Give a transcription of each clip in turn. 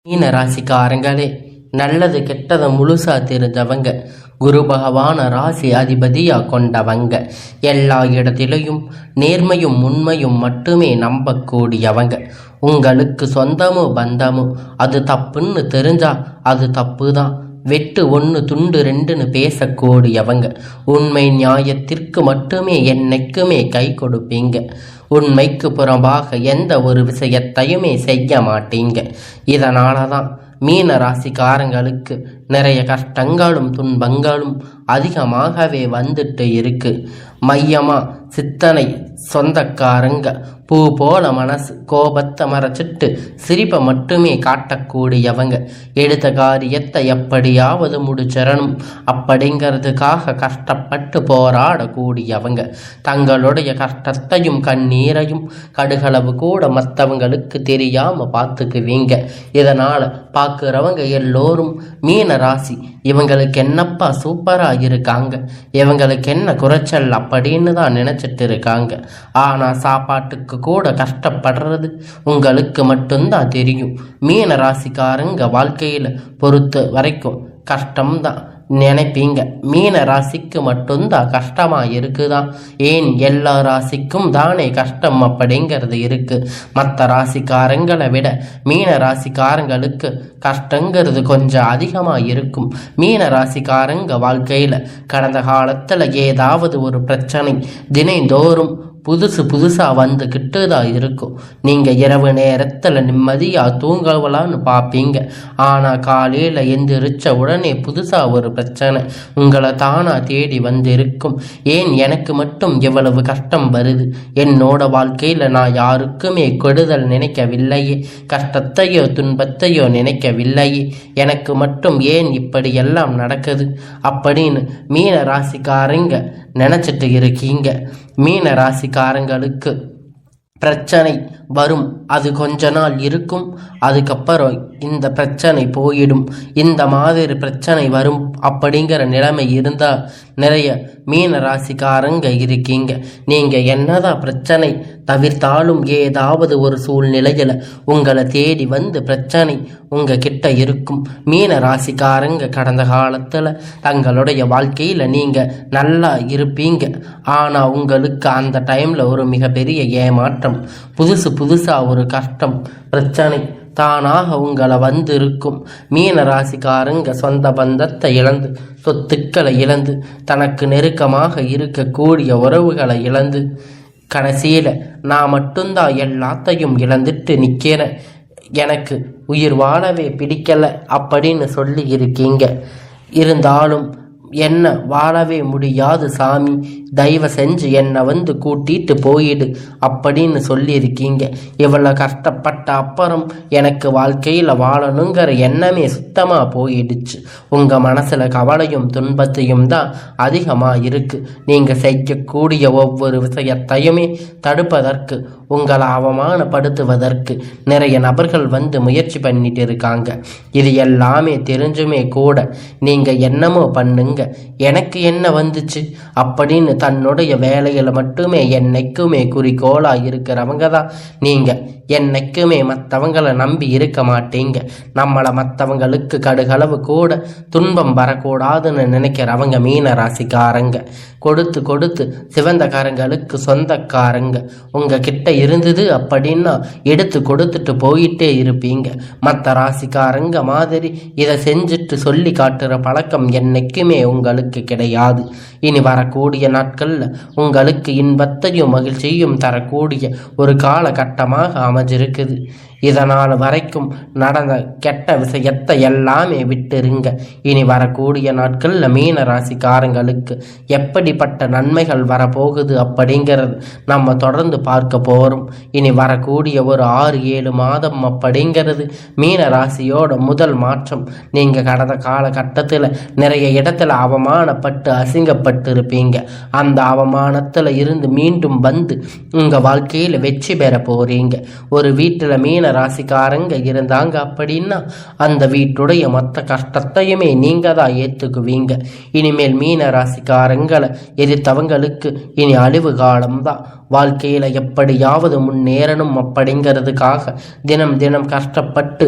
மீன ராசிக்காரங்களே, நல்லது கெட்டதை முழுசா தெரிஞ்சவங்க, குரு பகவான ராசி அதிபதியா கொண்டவங்க, எல்லா இடத்திலையும் நேர்மையும் உண்மையும் மட்டுமே நம்பக்கூடியவங்க. உங்களுக்கு சொந்தமும் பந்தமும் அது தப்புன்னு தெரிஞ்சா அது தப்பு தான். வெட்டு ஒன்று துண்டு ரெண்டுன்னு பேசக்கூடியவங்க. உண்மை நியாயத்திற்கு மட்டுமே என்னைக்குமே கை கொடுப்பீங்க. உண்மைக்கு புறம்பாக எந்த ஒரு விஷயத்தையுமே செய்ய மாட்டீங்க. இதனால தான் மீன ராசிக்காரங்களுக்கு நிறைய கஷ்டங்களும் துன்பங்களும் அதிகமாகவே வந்துட்டு இருக்கு. மையமா சித்தனை சொந்தக்காரங்க, பூ போல மனசு, கோபத்தை மறைச்சிட்டு சிரிப்பை மட்டுமே காட்டக்கூடியவங்க, எடுத்த காரியத்தை எப்படியாவது முடிச்சிடணும் அப்படிங்கிறதுக்காக கஷ்டப்பட்டு போராடக்கூடியவங்க, தங்களுடைய கஷ்டத்தையும் கண்ணீரையும் கடுகளவு கூட மற்றவங்களுக்கு தெரியாம பார்த்துக்குவீங்க. இதனால பார்க்குறவங்க எல்லோரும் மீன ராசி இவங்களுக்கு என்னப்பா சூப்பரா இருக்காங்க, இவங்களுக்கு என்ன குறைச்சல் அப்படின்னு தான் நினைச்சிட்டு இருக்காங்க. ஆனா சாப்பாட்டுக்கு கூட கஷ்டப்படுறது உங்களுக்கு மட்டும்தான் தெரியும். மீன ராசிக்காரங்க வாழ்க்கையில பொறுத்த வரைக்கும் கஷ்டம்தான் நினைப்பீங்க. மீன ராசிக்கு மட்டும்தான் கஷ்டமா இருக்குதான்? ஏன் எல்லா ராசிக்கும் தானே கஷ்டம் அப்படிங்கிறது இருக்கு. மற்ற ராசிக்காரங்களை விட மீன ராசிக்காரங்களுக்கு கஷ்டங்கிறது கொஞ்சம் அதிகமா இருக்கும். மீன ராசிக்காரங்க வாழ்க்கையில கடந்த காலத்துல ஏதாவது ஒரு பிரச்சனை தினைந்தோறும் புதுசாக வந்துக்கிட்டு தான் இருக்கும். நீங்கள் இரவு நேரத்தில் நிம்மதியாக தூங்கலான்னு பார்ப்பீங்க. ஆனால் காலையில் எந்திரிச்ச உடனே புதுசாக ஒரு பிரச்சனை உங்களை தானாக தேடி வந்து இருக்கும். ஏன் எனக்கு மட்டும் எவ்வளவு கஷ்டம் வருது? என்னோட வாழ்க்கையில் நான் யாருக்குமே கெடுதல் நினைக்கவில்லையே, கஷ்டத்தையோ துன்பத்தையோ நினைக்கவில்லையே, எனக்கு மட்டும் ஏன் இப்படி எல்லாம் நடக்குது அப்படின்னு மீன ராசிக்காரங்க நினச்சிட்டு இருக்கீங்க. மீன ராசிக்காரங்களுக்கு பிரச்சனை வரும், அது கொஞ்ச நாள் இருக்கும், அதுக்கப்புறம் இந்த பிரச்சனை போயிடும். இந்த மாதிரி பிரச்சனை வரும் அப்படிங்கிற நிலைமை இருந்தால் நிறைய மீன ராசிக்காரங்க இருக்கீங்க. நீங்கள் என்னதான் பிரச்சனை தவிர்த்தாலும் ஏதாவது ஒரு சூழ்நிலையில் உங்களை தேடி வந்து பிரச்சனை உங்ககிட்ட இருக்கும். மீன ராசிக்காரங்க கடந்த காலத்தில் தங்களுடைய வாழ்க்கையில் நீங்கள் நல்லா இருப்பீங்க. ஆனால் உங்களுக்கு அந்த டைமில் ஒரு மிகப்பெரிய ஏமாற்றம், புதுசாக ஒரு கஷ்டம் பிரச்சனை தானாக உங்களை வந்து இருக்கும். மீன ராசிக்காரங்க சொந்த பந்தத்தை இழந்து, சொத்துக்களை இழந்து, தனக்கு நெருக்கமாக இருக்கக்கூடிய உறவுகளை இழந்து, கடைசியில் நான் மட்டும்தான் எல்லாத்தையும் இழந்துட்டு நிற்கிறேன், எனக்கு உயிர் வாழவே பிடிக்கலை அப்படின்னு சொல்லி இருக்கீங்க. இருந்தாலும் என்ன வாழவே முடியாது சாமி, தயவு செஞ்சு என்னை வந்து கூட்டிட்டு போயிடு அப்படின்னு சொல்லியிருக்கீங்க. இவ்வளோ கஷ்டப்பட்ட அப்புறம் எனக்கு வாழ்க்கையில் வாழணுங்கிற எண்ணமே சுத்தமாக போயிடுச்சு. உங்கள் மனசில் கவலையும் துன்பத்தையும் தான் அதிகமாக இருக்குது. நீங்கள் செய்யக்கூடிய ஒவ்வொரு விஷயத்தையுமே தடுப்பதற்கு, உங்களை அவமானப்படுத்துவதற்கு நிறைய நபர்கள் வந்து முயற்சி பண்ணிட்டு இருக்காங்க. இது எல்லாமே தெரிஞ்சுமே கூட நீங்கள் என்னமோ பண்ணுங்க, எனக்கு என்ன வந்துச்சு அப்படின்னு தன்னுடைய வேலைகளை மட்டுமே என்னைக்குமே குறிக்கோளாக இருக்கிறவங்க தான் நீங்கள். என்னைக்குமே மற்றவங்களை நம்பி இருக்க மாட்டீங்க. நம்மளை மற்றவங்களுக்கு கடுகளவு கூட துன்பம் வரக்கூடாதுன்னு நினைக்கிறவங்க மீன ராசிக்காரங்க. கொடுத்து சிவந்தக்காரங்களுக்கு சொந்தக்காரங்க. உங்ககிட்ட இருந்தது அப்படின்னா எடுத்து கொடுத்துட்டு போயிட்டே இருப்பீங்க. மற்ற ராசிக்காரங்க மாதிரி இதை செஞ்சுட்டு சொல்லி காட்டுற பழக்கம் என்னைக்குமே உங்களுக்கு கிடையாது. இனி வரக்கூடிய நாட்களில் உங்களுக்கு இன்பத்தையும் மகிழ்ச்சியும் தரக்கூடிய ஒரு காலகட்டமாக அமைஞ்சிருக்குது. இதனால் வரைக்கும் நடந்த கெட்ட விஷயத்தை எல்லாமே விட்டுருங்க. இனி வரக்கூடிய நாட்களில் மீன ராசிக்காரங்களுக்கு எப்படிப்பட்ட நன்மைகள் வரப்போகுது அப்படிங்கிறது நம்ம தொடர்ந்து பார்க்க போகிறோம். இனி வரக்கூடிய ஒரு 6-7 மாதம் அப்படிங்கிறது மீன ராசியோட முதல் மாற்றம். நீங்கள் கடந்த காலகட்டத்தில் நிறைய இடத்துல அவமானப்பட்டு அசிங்கப்பட்டு இருப்பீங்க. அந்த அவமானத்தில் இருந்து மீண்டும் வந்து உங்கள் வாழ்க்கையில் வெற்றி பெற போகிறீங்க. ஒரு வீட்டில் மீன ராசிக்காரங்க இருந்தாங்க அப்படின்னா அந்த வீட்டுடைய மொத்த கஷ்டத்தையுமே நீங்க தான் ஏற்றுக்குவீங்க. இனிமேல் மீன ராசிக்காரங்களை எதிர்த்தவங்களுக்கு இனி அழிவு காலம்தான். வாழ்க்கையில் எப்படியாவது முன்னேறணும் அப்படிங்கிறதுக்காக தினம் தினம் கஷ்டப்பட்டு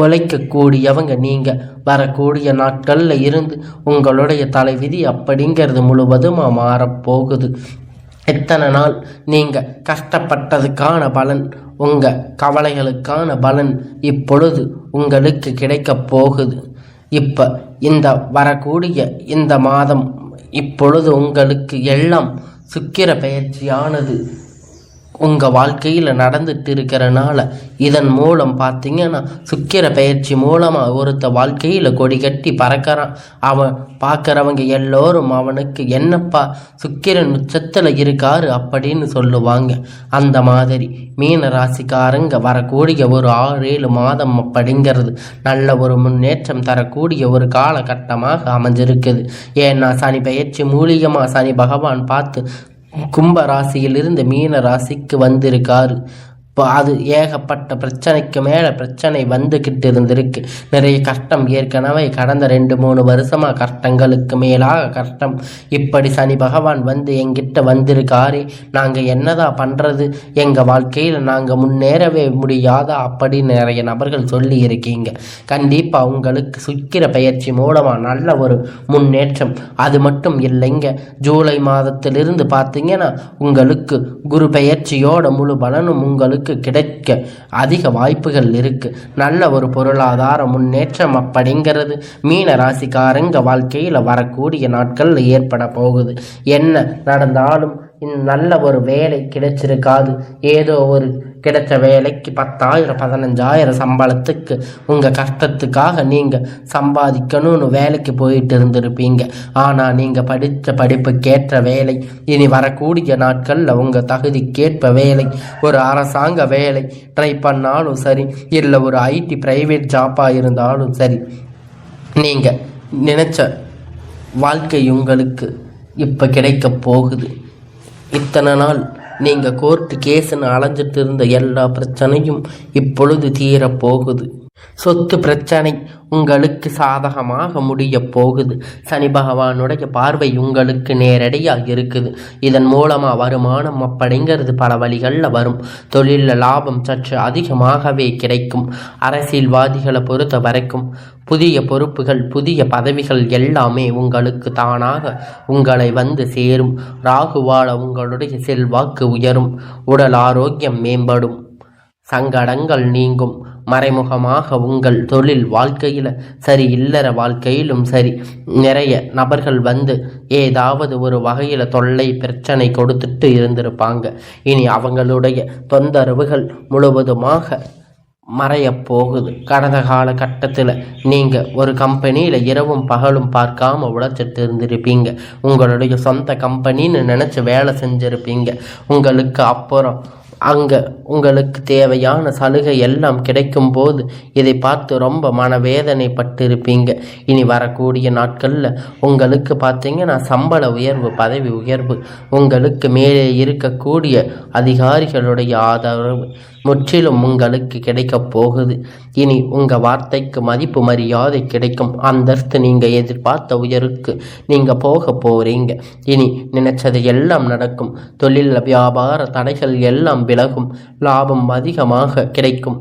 உழைக்கக்கூடியவங்க நீங்கள். வரக்கூடிய நாட்களில் இருந்து உங்களுடைய தலைவிதி அப்படிங்கிறது முழுவதுமாக மாறப்போகுது. எத்தனை நாள் நீங்கள் கஷ்டப்பட்டதுக்கான பலன், உங்கள் கவலைகளுக்கான பலன் இப்பொழுது உங்களுக்கு கிடைக்கப் போகுது. இப்போ இந்த வரக்கூடிய இந்த மாதம் இப்பொழுது உங்களுக்கு எல்லாம் சுக்கிர பெயர்ச்சியானது உங்கள் வாழ்க்கையில் நடந்துட்டு இருக்கிறனால இதன் மூலம் பார்த்தீங்கன்னா சுக்கிர பெயர்ச்சி மூலமாக ஒருத்த வாழ்க்கையில் கொடி கட்டி பறக்கிறான். அவன் பார்க்குறவங்க எல்லோரும் அவனுக்கு என்னப்பா சுக்கிரன் உச்சத்தில் இருக்காரு அப்படின்னு சொல்லுவாங்க. அந்த மாதிரி மீன ராசிக்காரங்க வரக்கூடிய ஒரு 6-7 மாதம் அப்படிங்கிறது நல்ல ஒரு முன்னேற்றம் தரக்கூடிய ஒரு காலகட்டமாக அமைஞ்சிருக்குது. ஏன்னா சனி பெயர்ச்சி மூலியமாக சனி பகவான் பார்த்து கும்ப ராசியிலிருந்து மீன ராசிக்கு வந்திருக்காரு. இப்போ அது ஏகப்பட்ட பிரச்சனைக்கு மேலே பிரச்சனை வந்துக்கிட்டு இருந்திருக்கு. நிறைய கஷ்டம் ஏற்கனவே கடந்த 2-3 வருஷமாக கஷ்டங்களுக்கு மேலாக கஷ்டம். இப்படி சனி பகவான் வந்து எங்கிட்ட வந்திருக்காரே, நாங்கள் என்னதான் பண்ணுறது, எங்கள் வாழ்க்கையில் நாங்கள் முன்னேறவே முடியாதா அப்படின்னு நிறைய நபர்கள் சொல்லி இருக்கீங்க. கண்டிப்பாக உங்களுக்கு சுக்கிர பெயர்ச்சி மூலமாக நல்ல ஒரு முன்னேற்றம். அது மட்டும் இல்லைங்க, ஜூலை மாதத்திலிருந்து பார்த்தீங்கன்னா உங்களுக்கு குரு பெயர்ச்சியோட முழு பலனும் உங்களுக்கு கிடைக்க அதிக வாய்ப்புகள் இருக்கு. நல்ல ஒரு பொருளாதார முன்னேற்றம் அப்படிங்கிறது மீன ராசிக்காரங்க வாழ்க்கையில் வரக்கூடிய நாட்களில் ஏற்பட போகுது. என்ன நடந்தாலும் நல்ல ஒரு வேலை கிடைச்சிருக்காது. ஏதோ ஒரு கிடைச்ச வேலைக்கு 10,000 15,000 சம்பளத்துக்கு உங்கள் கஷ்டத்துக்காக நீங்கள் சம்பாதிக்கணும்னு வேலைக்கு போயிட்டு இருந்திருப்பீங்க. ஆனால் நீங்கள் படித்த படிப்புக்கேற்ற வேலை, இனி வரக்கூடிய நாட்களில் உங்கள் தகுதிக்கேற்ப வேலை, ஒரு அரசாங்க வேலை ட்ரை பண்ணாலும் சரி, இல்லை ஒரு ஐடி பிரைவேட் ஜாப்பாக இருந்தாலும் சரி, நீங்கள் நினச்ச வாழ்க்கை உங்களுக்கு இப்போ கிடைக்க போகுது. இத்தனை நாள் நீங்கள் கோர்ட்டு கேஸுன்னு அலைஞ்சிட்டு இருந்த எல்லா பிரச்சனையும் இப்பொழுது தீரப்போகுது. சொத்து பிரச்சனை உங்களுக்கு சாதகமாக முடிய போகுது. சனி பகவானுடைய பார்வை உங்களுக்கு நேரடியாக இருக்குது. இதன் மூலமாக வருமானம் அப்படிங்கிறது பல வழிகளில் வரும். தொழிலில் லாபம் சற்று அதிகமாகவே கிடைக்கும். அரசியல்வாதிகளை பொறுத்த வரைக்கும் புதிய பொறுப்புகள், புதிய பதவிகள் எல்லாமே உங்களுக்கு தானாக உங்களை வந்து சேரும். ராகுவால உங்களுடைய செல்வாக்கு உயரும். உடல் ஆரோக்கியம் மேம்படும். சங்கடங்கள் நீங்கும். மறைமுகமாக உங்கள் தொழில் வாழ்க்கையில் சரி, இல்லற வாழ்க்கையிலும் சரி, நிறைய நபர்கள் வந்து ஏதாவது ஒரு வகையில் தொல்லை பிரச்சனை கொடுத்துட்டு இருந்திருப்பாங்க. இனி அவங்களுடைய தொந்தரவுகள் முழுவதுமாக மறையப்போகுது. கடந்த காலகட்டத்தில் நீங்கள் ஒரு கம்பெனியில் இரவும் பகலும் பார்க்காம உழைச்சிட்டு இருந்திருப்பீங்க. உங்களுடைய சொந்த கம்பெனின்னு நினச்சி வேலை செஞ்சுருப்பீங்க. உங்களுக்கு அப்புறம் அங்கே உங்களுக்கு தேவையான சலுகை எல்லாம் கிடைக்கும் போது இதை பார்த்து ரொம்ப மனவேதனைப்பட்டிருப்பீங்க. இனி வரக்கூடிய நாட்களில் உங்களுக்கு பார்த்தீங்கன்னா சம்பள உயர்வு, பதவி உயர்வு, உங்களுக்கு மேலே இருக்கக்கூடிய அதிகாரிகளுடைய ஆதரவு முற்றிலும் உங்களுக்கு கிடைக்கப் போகுது. இனி உங்கள் வார்த்தைக்கு மதிப்பு மரியாதை கிடைக்கும். அந்தஸ்து நீங்கள் எதிர்பார்த்த உயருக்கு நீங்கள் போக போகிறீங்க. இனி நினைச்சது எல்லாம் நடக்கும். தொழில் வியாபார தடைகள் எல்லாம் விலகும். லாபம் அதிகமாக கிடைக்கும்.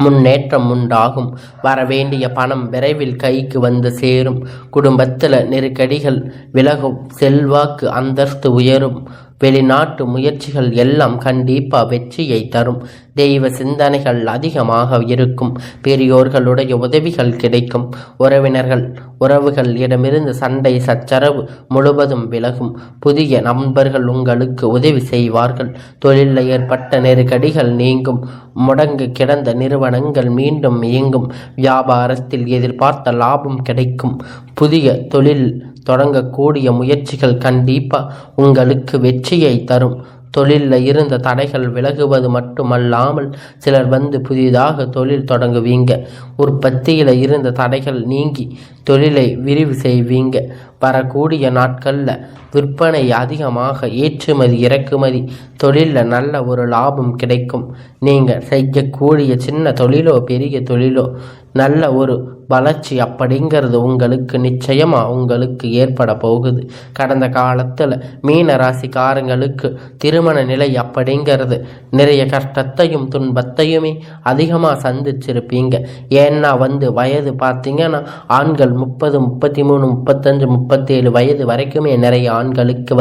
முன்னேற்றம் உண்டாகும். வரவேண்டிய பணம் விரைவில் கைக்கு வந்து சேரும். குடும்பத்தில் நெருக்கடிகள் விலகும். செல்வாக்கு அந்தஸ்து உயரும். வெளிநாட்டு முயற்சிகள் எல்லாம் கண்டிப்பாக வெற்றியை தரும். தெய்வ சிந்தனைகள் அதிகமாக இருக்கும். பெரியோர்களுடைய உதவிகள் கிடைக்கும். உறவுகள் இடமிருந்து சண்டை சச்சரவு முழுவதும் விலகும். புதிய நண்பர்கள் உங்களுக்கு உதவி செய்வார்கள். தொழிலில் ஏற்பட்ட நெருக்கடிகள் நீங்கும். முடங்கு கிடந்த நிறுவனங்கள் மீண்டும் இயங்கும். வியாபாரத்தில் எதிர்பார்த்த லாபம் கிடைக்கும். புதிய தொழில் தொடங்கக்கூடிய முயற்சிகள் கண்டிப்பாக உங்களுக்கு வெற்றியை தரும். தொழிலில் இருந்த தடைகள் விலகுவது மட்டுமல்லாமல் சிலர் வந்து புதிதாக தொழில் தொடங்குவீங்க. உற்பத்தியில் இருந்த தடைகள் நீங்கி தொழிலை விரிவு செய்வீங்க. வரக்கூடிய நாட்களில் விற்பனை அதிகமாக, ஏற்றுமதி இறக்குமதி தொழிலில் நல்ல ஒரு லாபம் கிடைக்கும். நீங்கள் செய்யக்கூடிய சின்ன தொழிலோ பெரிய தொழிலோ நல்ல ஒரு வளர்ச்சி அப்படிங்கிறது உங்களுக்கு நிச்சயமாக உங்களுக்கு ஏற்பட போகுது. கடந்த காலத்தில் மீன ராசிக்காரங்களுக்கு திருமண நிலை அப்படிங்கிறது நிறைய கஷ்டத்தையும் துன்பத்தையுமே அதிகமாக சந்திச்சிருப்பீங்க. ஏன்னா வயது பார்த்தீங்கன்னா ஆண்கள் 30, 33, 35, 37 வயது வரைக்குமே நிறைய ஆண்களுக்கு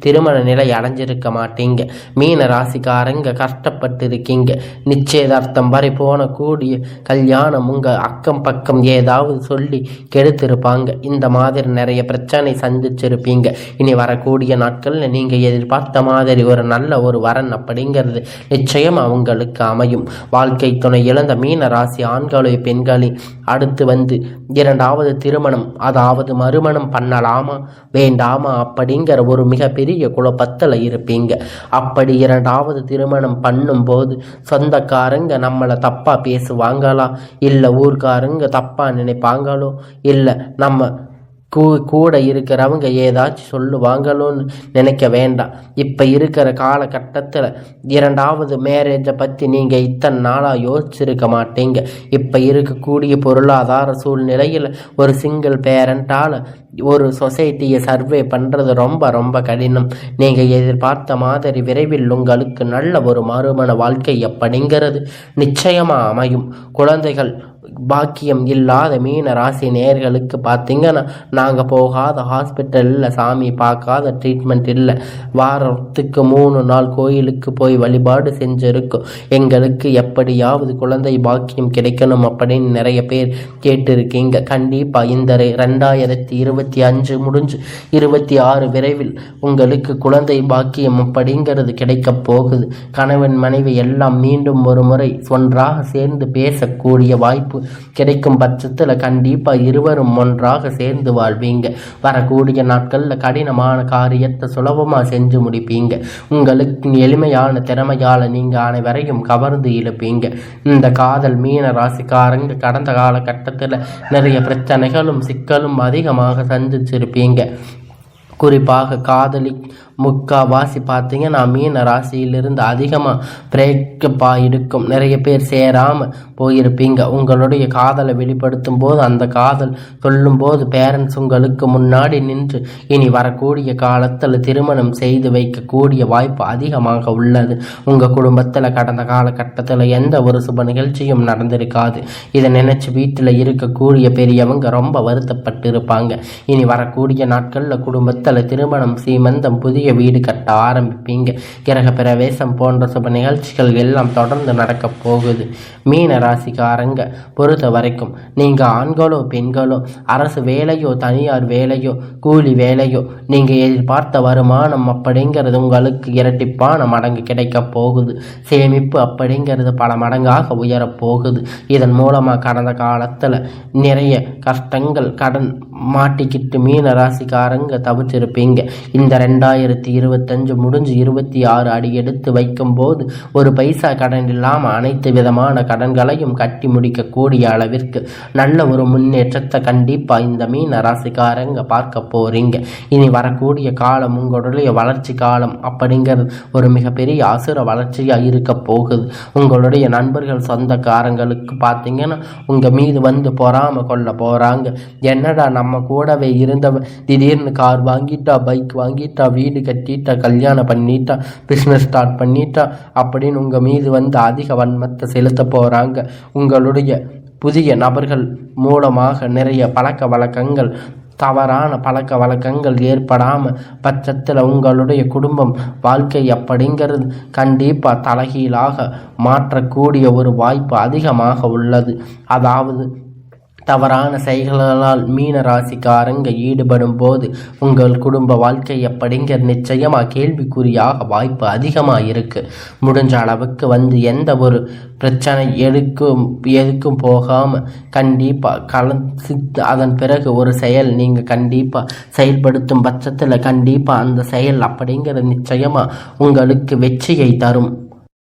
திருமண நிலை அடைஞ்சிருக்க மாட்டீங்க. மீன ராசிக்காரங்க கஷ்டப்பட்டு இருக்கீங்க. நிச்சயதார்த்தம் வரை போன கூடிய கல்யாணம் உங்கள் அக்கம் பக்கம் ஏதாவது சொல்லி கெடுத்திருப்பாங்க. இந்த மாதிரி நிறைய பிரச்சனை சந்திச்சிருப்பீங்க. இனி வரக்கூடிய நாட்களில் நீங்கள் எதிர்பார்த்த மாதிரி ஒரு நல்ல ஒரு வரன் அப்படிங்கிறது நிச்சயம் அவங்களுக்கு அமையும். வாழ்க்கை துணை இழந்த மீன ராசி ஆண்களையும் பெண்களையும் அடுத்து இரண்டாவது திருமணம், அதாவது மறுமணம் பண்ணலாமா வேண்டாமா அப்படிங்கிற ஒரு மிகப்பெரிய குழப்பத்தில் இருப்பீங்க. அப்படி இரண்டாவது திருமணம் பண்ணும்போது சொந்தக்காரங்க நம்மளை தப்பாக பேசுவாங்களா, இல்லை ஊர்க்காரங்க தப்பாக நினைப்பாங்களோ, இல்லை நம்ம கூட இருக்கிறவங்க ஏதாச்சும் சொல்லுவாங்களோன்னு நினைக்க வேண்டாம். இப்போ இருக்கிற காலகட்டத்தில் இரண்டாவது மேரேஜை பற்றி நீங்கள் இத்தனை நாளாக யோசிச்சிருக்க மாட்டீங்க. இப்போ இருக்கக்கூடிய பொருளாதார சூழ்நிலையில் ஒரு சிங்கிள் பேரண்டால் ஒரு சொசைட்டியை சர்வே பண்ணுறது ரொம்ப ரொம்ப கடினம். நீங்கள் எதிர்பார்த்த மாதிரி விரைவில் உங்களுக்கு நல்ல ஒரு மறுமண வாழ்க்கை அப்படிங்கிறது நிச்சயமாக அமையும். குழந்தைகள் பாக்கியம் இல்லாத மீன ராசி நேயர்களுக்கு பார்த்தீங்கன்னா நாங்கள் போகாத ஹாஸ்பிட்டல் இல்லை, சாமி பார்க்காத ட்ரீட்மெண்ட் இல்லை, வாரத்துக்கு 3 நாள் கோயிலுக்கு போய் வழிபாடு செஞ்சுருக்கோம், எங்களுக்கு எப்படியாவது குழந்தை பாக்கியம் கிடைக்கணும் அப்படின்னு நிறைய பேர் கேட்டிருக்கீங்க. கண்டிப்பாக இந்த 2025 முடிஞ்சு 26 விரைவில் உங்களுக்கு குழந்தை பாக்கியம் அப்படிங்கிறது கிடைக்க போகுது. கணவன் மனைவி எல்லாம் மீண்டும் ஒரு முறை ஒன்றாக சேர்ந்து பேசக்கூடிய வாய்ப்பு கிடைக்கும் பட்சத்தில் கண்டிப்பாக இருவரும் ஒன்றாக சேர்ந்து வாழ்வீங்க. வரக்கூடிய நாட்களில் கடினமான காரியத்தை சுலபமாக செஞ்சு முடிப்பீங்க. உங்களுக்கு எளிமையான திறமையால் நீங்கள் அனைவரையும் கவர்ந்து இழுப்பீங்க. இந்த காதல் மீன ராசிக்காரங்க கடந்த காலகட்டத்தில் நிறைய பிரச்சனைகளும் சிக்கலும் அதிகமாக சந்திச்சிருப்பீங்க. குறிப்பாக காதலி முக்கால்வாசி பார்த்தீங்கன்னா மீன ராசியிலிருந்து அதிகமாக பிரேக்கப்பாக இருக்கும். நிறைய பேர் சேராமல் போயிருப்பீங்க. உங்களுடைய காதலை வெளிப்படுத்தும் போது அந்த காதல் சொல்லும்போது பேரண்ட்ஸ் உங்களுக்கு முன்னாடி நின்று இனி வரக்கூடிய காலத்தில் திருமணம் செய்து வைக்கக்கூடிய வாய்ப்பு அதிகமாக உள்ளது. உங்கள் குடும்பத்தில் கடந்த காலகட்டத்தில் எந்த ஒரு சுப நிகழ்ச்சியும் நடந்திருக்காது. இதை நினைச்சு வீட்டில் இருக்கக்கூடிய பெரியவங்க ரொம்ப வருத்தப்பட்டு இருப்பாங்க. இனி வரக்கூடிய நாட்களில் குடும்பத்தில் திருமணம், சீமந்தம், புதிய வீடு கட்ட ஆரம்பிப்பீங்க. கிரக பிரவேசம் போன்ற சுப நிகழ்ச்சிகள் எல்லாம் தொடர்ந்து நடக்க போகுது. மீன ராசிக்காரங்க பொறுத்த வரைக்கும் நீங்கள் ஆண்களோ பெண்களோ, அரசு வேலையோ தனியார் வேலையோ கூலி வேலையோ, நீங்கள் எதிர்பார்த்த வருமானம் அப்படிங்கிறது உங்களுக்கு இரட்டிப்பான மடங்கு கிடைக்க போகுது. சேமிப்பு அப்படிங்கிறது பல மடங்காக உயரப்போகுது. இதன் மூலமாக கடந்த காலத்தில் நிறைய கஷ்டங்கள் கடன் மாட்டிக்கிட்டு மீன ராசிக்காரங்க தவிச்சிருப்பீங்க. இந்த 2025 முடிஞ்சு 26 அடி எடுத்து வைக்கும் போது ஒரு பைசா கடன் இல்லாமல் அனைத்து விதமான கடன்களையும் கட்டி முடிக்கக்கூடிய அளவிற்கு நல்ல ஒரு முன்னேற்றத்தை கண்டிப்பாக இந்த மீன ராசிக்காரங்க பார்க்க போறீங்க. இனி வரக்கூடிய காலம் உங்களுடைய வளர்ச்சி காலம் அப்படிங்கிறது ஒரு மிகப்பெரிய அசுர வளர்ச்சியாக இருக்க போகுது. உங்களுடைய நண்பர்கள் சொந்தக்காரங்களுக்கு பார்த்தீங்கன்னா உங்கள் மீது பொறாம கொள்ள போகிறாங்க. என்னடா நம்ம கூடவே இருந்தவன் திடீர்னு கார் வாங்கிட்டா, பைக் வாங்கிட்டா, வீடு கட்டிட்டா, கல்யாணம் பண்ணிட்டா, பிஸ்னஸ் ஸ்டார்ட் பண்ணிட்டா அப்படின்னு உங்கள் மீது அதிக வன்மத்தை செலுத்த போகிறாங்க. உங்களுடைய புதிய நபர்கள் மூலமாக நிறைய பழக்க வழக்கங்கள், தவறான பழக்க வழக்கங்கள் ஏற்படாமல் பட்சத்தில் உங்களுடைய குடும்பம் வாழ்க்கை அப்படிங்கிறது கண்டிப்பாக தலைகீழாக மாற்றக்கூடிய ஒரு வாய்ப்பு அதிகமாக உள்ளது. அதாவது தவறான செயல்களால் மீன ராசிக்காரங்க ஈடுபடும் போது உங்கள் குடும்ப வாழ்க்கை எப்படிங்கிற நிச்சயமாக கேள்விக்குறியாக வாய்ப்பு அதிகமாக இருக்குது. முடிஞ்ச அளவுக்கு எந்த ஒரு பிரச்சனை எதுக்கும் போகாமல் கண்டிப்பாக கலந்து அதன் பிறகு ஒரு செயல் நீங்கள் கண்டிப்பாக செயல்படுத்தும் பட்சத்தில் கண்டிப்பாக அந்த செயல் அப்படிங்கிற நிச்சயமாக உங்களுக்கு வெற்றியை தரும்.